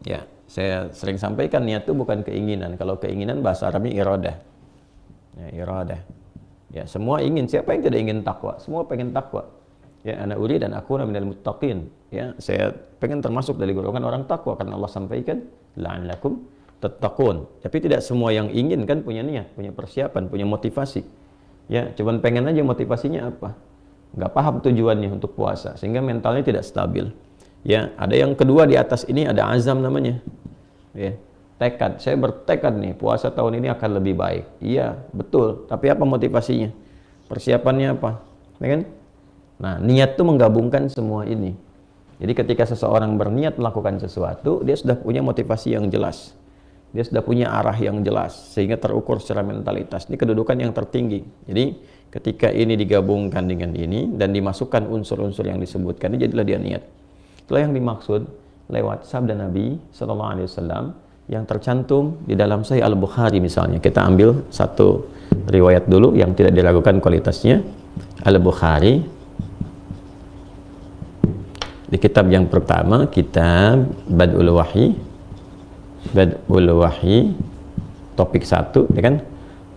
Ya, saya sering sampaikan niat itu bukan keinginan. Kalau keinginan bahasa Arabnya iradah. Ya, iradah. Ya, semua ingin. Siapa yang tidak ingin takwa? Semua pengen takwa. Ya, ana uri dan aku minal muttaqin. Ya, saya pengen termasuk dari golongan orang takwa karena Allah sampaikan la'allakum tattaqun. Tapi tidak semua yang ingin kan punya niat, punya persiapan, punya motivasi. Ya, cuman pengen aja, motivasinya apa? Nggak paham tujuannya untuk puasa, sehingga mentalnya tidak stabil. Ya, ada yang kedua di atas ini ada azam namanya. Ya, tekad. Saya bertekad nih puasa tahun ini akan lebih baik. Iya, betul. Tapi apa motivasinya? Persiapannya apa? Ya kan? Nah, niat itu menggabungkan semua ini. Jadi ketika seseorang berniat melakukan sesuatu, dia sudah punya motivasi yang jelas. Dia sudah punya arah yang jelas, sehingga terukur secara mentalitas. Ini kedudukan yang tertinggi. Jadi ketika ini digabungkan dengan ini dan dimasukkan unsur-unsur yang disebutkan, jadilah dia niat. Itulah yang dimaksud lewat sabda Nabi Sallallahu Alaihi Wasallam yang tercantum di dalam Sahih Al-Bukhari misalnya. Kita ambil satu riwayat dulu yang tidak diragukan kualitasnya. Al-Bukhari di kitab yang pertama, kitab Bad'ul Wahyi, topik 1, ya kan?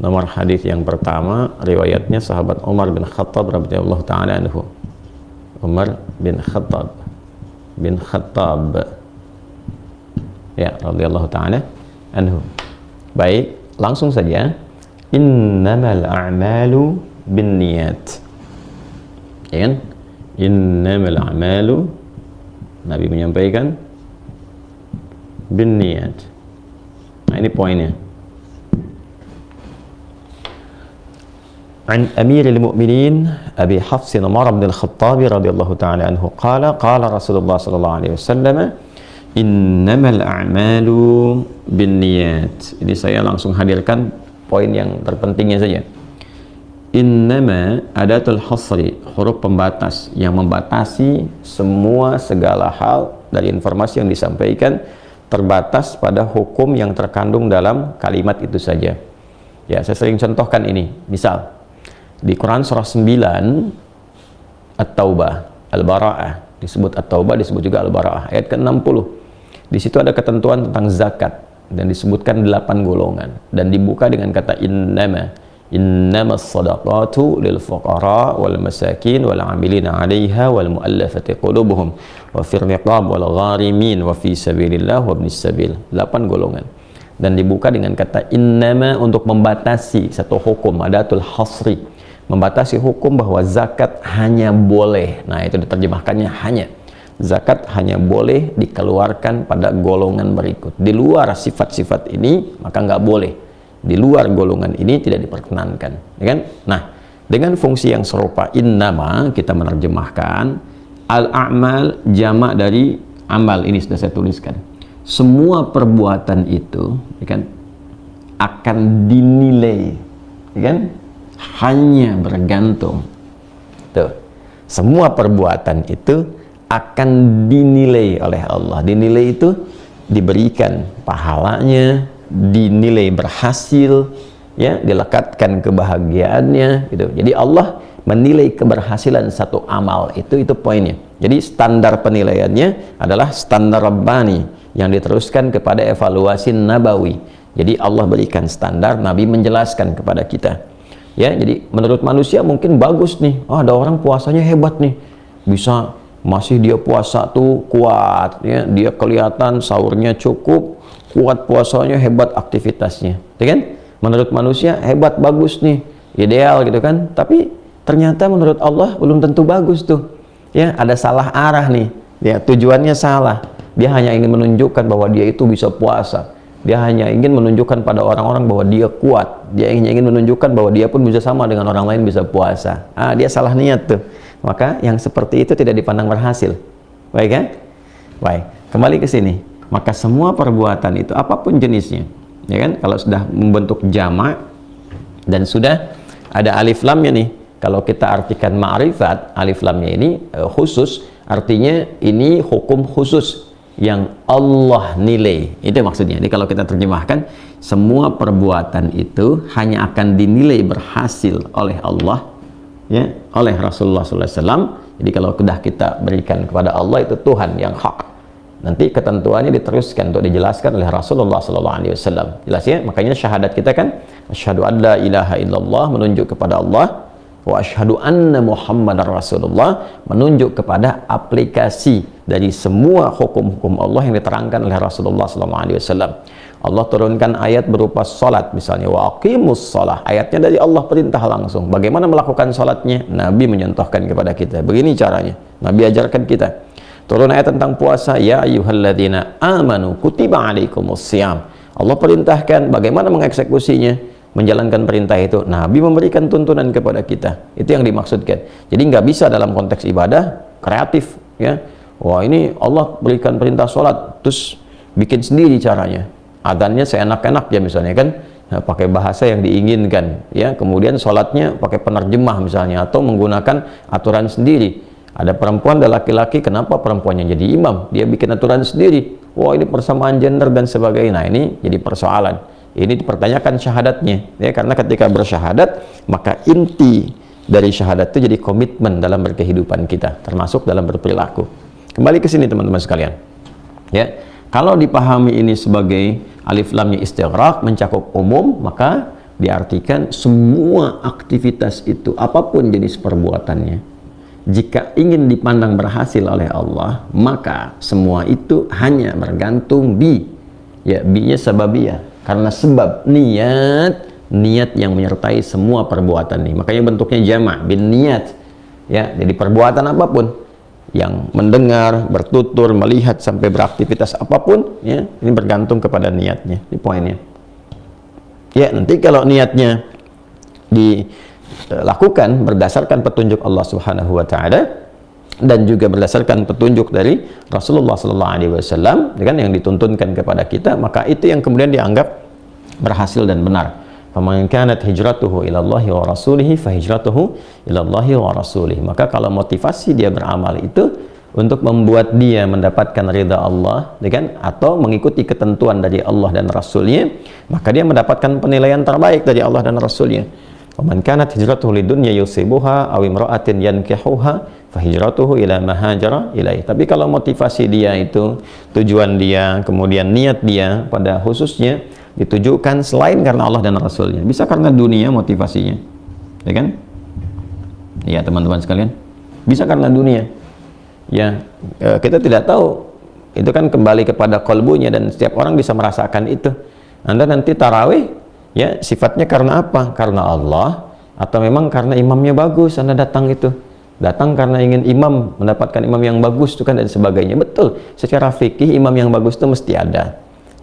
Nomor hadis yang pertama, riwayatnya sahabat Umar bin Khattab radhiyallahu taala anhu. Umar bin Khattab ya, radhiyallahu taala anhu. Baik, langsung saja. Innamal a'malu binniyat. Ya kan? Innamal a'malu, Nabi menyampaikan, binniyat. Nah, ini poinnya. An Amiril Mu'minin Abi Hafs Umar bin Al-Khattab radhiyallahu ta'ala anhu qala Rasulullah sallallahu alaihi wasallam innamal a'malu binniyat. Ini saya langsung hadirkan poin yang terpentingnya saja. Innama adatul hasri, huruf pembatas yang membatasi semua segala hal dari informasi yang disampaikan, terbatas pada hukum yang terkandung dalam kalimat itu saja. Ya, saya sering contohkan ini. Misal di Quran surah 9 At-Taubah, Al-Bara'ah, disebut At-Taubah, disebut juga Al-Bara'ah, ayat ke-60. Di situ ada ketentuan tentang zakat dan disebutkan 8 golongan dan dibuka dengan kata innamas sadaqatu lil fuqara wal masakin wal 'amilina 'alaiha wal mu'allafati qulubuhum wa fir riqab wal gharimin wa fi sabilillah wa ibnis sabil. 8 golongan. Dan dibuka dengan kata innama untuk membatasi satu hukum, adatul hasri, membatasi hukum bahwa zakat hanya boleh. Nah, itu diterjemahkannya hanya. Zakat hanya boleh dikeluarkan pada golongan berikut. Di luar sifat-sifat ini maka nggak boleh. Di luar golongan ini tidak diperkenankan, ya kan? Nah, dengan fungsi yang serupa innama kita menerjemahkan al-a'mal, jamak dari amal. Ini sudah saya tuliskan. Semua perbuatan itu, ya kan, akan dinilai, ya kan, hanya bergantung. Tuh, semua perbuatan itu akan dinilai oleh Allah. Dinilai itu diberikan pahalanya, dinilai berhasil, ya, dilekatkan kebahagiaannya, gitu. Jadi Allah menilai keberhasilan satu amal itu poinnya. Jadi standar penilaiannya adalah standar Rabbani yang diteruskan kepada evaluasi nabawi. Jadi Allah berikan standar, Nabi menjelaskan kepada kita. Ya, jadi menurut manusia mungkin bagus nih. Oh, ada orang puasanya hebat nih. Bisa masih dia puasa tuh kuat, ya. Dia kelihatan sahurnya cukup, kuat puasanya, hebat aktivitasnya, ya kan? Menurut manusia hebat, bagus nih, ideal gitu kan? Tapi ternyata menurut Allah belum tentu bagus tuh. Ya, ada salah arah nih. Ya, tujuannya salah. Dia hanya ingin menunjukkan bahwa dia itu bisa puasa. Dia hanya ingin menunjukkan pada orang-orang bahwa dia kuat. Dia ingin menunjukkan bahwa dia pun bisa sama dengan orang lain bisa puasa. Ah, dia salah niat tuh. Maka yang seperti itu tidak dipandang berhasil. Baik kan? Baik, kembali ke sini. Maka semua perbuatan itu apapun jenisnya, ya kan, kalau sudah membentuk jamak dan sudah ada alif lamnya nih, kalau kita artikan ma'rifat, alif lamnya ini khusus, artinya ini hukum khusus yang Allah nilai, itu maksudnya. Jadi kalau kita terjemahkan, semua perbuatan itu hanya akan dinilai berhasil oleh Allah, ya, oleh Rasulullah SAW. Jadi kalau sudah kita berikan kepada Allah, itu Tuhan yang hak, Nanti ketentuannya diteruskan untuk dijelaskan oleh Rasulullah sallallahu alaihi wasallam. Jelas ya? Makanya syahadat kita kan asyhadu an la ilaha illallah, menunjuk kepada Allah, wa asyhadu anna Muhammadar Rasulullah, menunjuk kepada aplikasi dari semua hukum-hukum Allah yang diterangkan oleh Rasulullah sallallahu alaihi wasallam. Allah turunkan ayat berupa salat misalnya, wa aqimus shalah, ayatnya dari Allah, perintah langsung. Bagaimana melakukan salatnya? Nabi mencontohkan kepada kita. Begini caranya. Nabi ajarkan kita. Turun ayat tentang puasa, ya ayyuhalladzina amanu kutiba alaikumussyam. Allah perintahkan bagaimana mengeksekusinya, menjalankan perintah itu. Nabi memberikan tuntunan kepada kita. Itu yang dimaksudkan. Jadi nggak bisa dalam konteks ibadah kreatif, ya. Wah, ini Allah berikan perintah sholat, terus bikin sendiri caranya. Adhannya seenak-enak ya misalnya kan, nah, pakai bahasa yang diinginkan, ya. Kemudian sholatnya pakai penerjemah misalnya, atau menggunakan aturan sendiri. Ada perempuan, ada laki-laki, kenapa perempuannya jadi imam? Dia bikin aturan sendiri. Wah, ini persamaan gender dan sebagainya. Nah, ini jadi persoalan. Ini dipertanyakan syahadatnya, ya, karena ketika bersyahadat, maka inti dari syahadat itu jadi komitmen dalam berkehidupan kita, termasuk dalam berperilaku. Kembali ke sini teman-teman sekalian. Ya, kalau dipahami ini sebagai alif lamnya istighraq, mencakup umum, maka diartikan semua aktivitas itu, apapun jenis perbuatannya, jika ingin dipandang berhasil oleh Allah, maka semua itu hanya bergantung ya, bi-nya sababiyah, karena sebab niat yang menyertai semua perbuatan ini. Makanya bentuknya jamak, bin niat, ya. Jadi perbuatan apapun, yang mendengar, bertutur, melihat, sampai beraktivitas apapun, ya, ini bergantung kepada niatnya. Ini poinnya. Ya, nanti kalau niatnya dilakukan berdasarkan petunjuk Allah Subhanahu wa taala dan juga berdasarkan petunjuk dari Rasulullah sallallahu alaihi wasallam, kan, yang dituntunkan kepada kita, maka itu yang kemudian dianggap berhasil dan benar. Faman kanat hijratuhu ila Allah wa rasulihi fa hijratuhu ila Allah wa rasulihi. Maka kalau motivasi dia beramal itu untuk membuat dia mendapatkan ridha Allah, kan, atau mengikuti ketentuan dari Allah dan Rasulnya, maka dia mendapatkan penilaian terbaik dari Allah dan Rasulnya. Faman kanat hijratuhu lidunya yusibuha aw imra'atin yankihuha fa hijratuhu ila ma hajara ilaihi. Tapi kalau motivasi dia itu, tujuan dia, kemudian niat dia pada khususnya ditujukan selain karena Allah dan Rasulnya, bisa karena dunia motivasinya, ya kan? Ya teman-teman sekalian, bisa karena dunia. Ya, kita tidak tahu, itu kan kembali kepada kolbunya, dan setiap orang bisa merasakan itu. Anda nanti tarawih, ya, sifatnya karena apa? Karena Allah, atau memang karena imamnya bagus Anda datang itu? Datang karena ingin imam, mendapatkan imam yang bagus itu kan, dan sebagainya. Betul, secara fikih imam yang bagus itu mesti ada.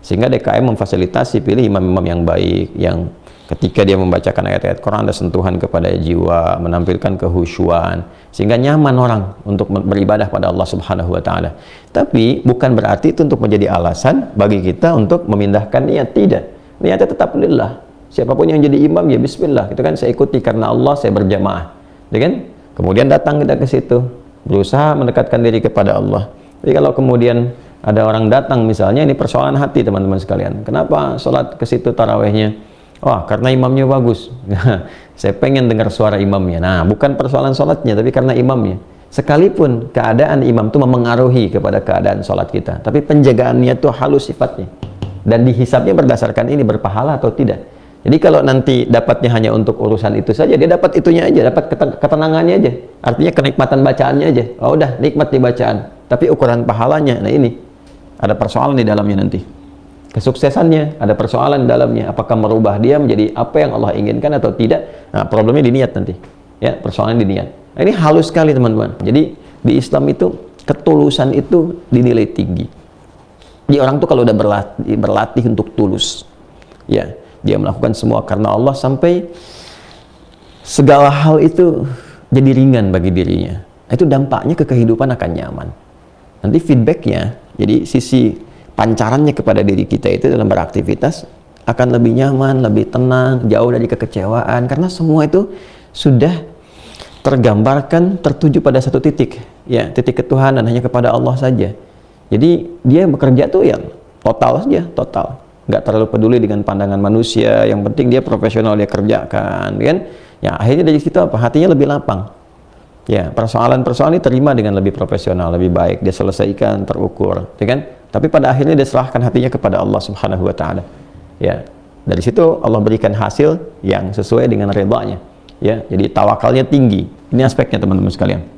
Sehingga DKM memfasilitasi pilih imam-imam yang baik, yang ketika dia membacakan ayat-ayat Quran ada sentuhan kepada jiwa, menampilkan kehusyuan, sehingga nyaman orang untuk beribadah pada Allah Subhanahu wa taala. Tapi bukan berarti itu untuk menjadi alasan bagi kita untuk memindahkan niat, tidak. Niatnya tetap lillah. Siapapun yang jadi imam, ya bismillah, itu kan saya ikuti karena Allah, saya berjamaah, ya kan? Kemudian datang kita ke situ, berusaha mendekatkan diri kepada Allah. Jadi kalau kemudian ada orang datang misalnya, ini persoalan hati teman-teman sekalian. Kenapa sholat ke situ tarawehnya? Wah, karena imamnya bagus. Saya pengen dengar suara imamnya. Nah, bukan persoalan sholatnya, tapi karena imamnya. Sekalipun keadaan imam itu memengaruhi kepada keadaan sholat kita, tapi penjagaannya itu halus sifatnya. Dan dihisabnya berdasarkan ini, berpahala atau tidak. Jadi kalau nanti dapatnya hanya untuk urusan itu saja, dia dapat itunya aja, dapat ketenangannya aja. Artinya kenikmatan bacaannya aja. Oh udah, nikmat di bacaan. Tapi ukuran pahalanya, nah ini. Ada persoalan di dalamnya nanti. Kesuksesannya ada persoalan di dalamnya. Apakah merubah dia menjadi apa yang Allah inginkan atau tidak? Nah, problemnya di niat nanti. Ya, persoalan di niat. Nah, ini halus sekali teman-teman. Jadi di Islam itu ketulusan itu dinilai tinggi. Jadi orang tuh kalau udah berlatih untuk tulus, ya, dia melakukan semua karena Allah, sampai segala hal itu jadi ringan bagi dirinya. Itu dampaknya ke kehidupan akan nyaman. Nanti feedbacknya, jadi sisi pancarannya kepada diri kita itu dalam beraktivitas akan lebih nyaman, lebih tenang, jauh dari kekecewaan, karena semua itu sudah tergambarkan, tertuju pada satu titik, ya, titik ketuhanan, hanya kepada Allah saja. Jadi dia bekerja tuh yang total saja, total, nggak terlalu peduli dengan pandangan manusia. Yang penting dia profesional, dia kerjakan, kan? Ya, akhirnya dari situ apa? Hatinya lebih lapang. Ya, persoalan-persoalan diterima dengan lebih profesional, lebih baik, dia selesaikan, terukur, ya kan? Tapi pada akhirnya dia serahkan hatinya kepada Allah Subhanahu wa taala. Ya. Dari situ Allah berikan hasil yang sesuai dengan ridha-Nya. Ya, jadi tawakalnya tinggi. Ini aspeknya teman-teman sekalian.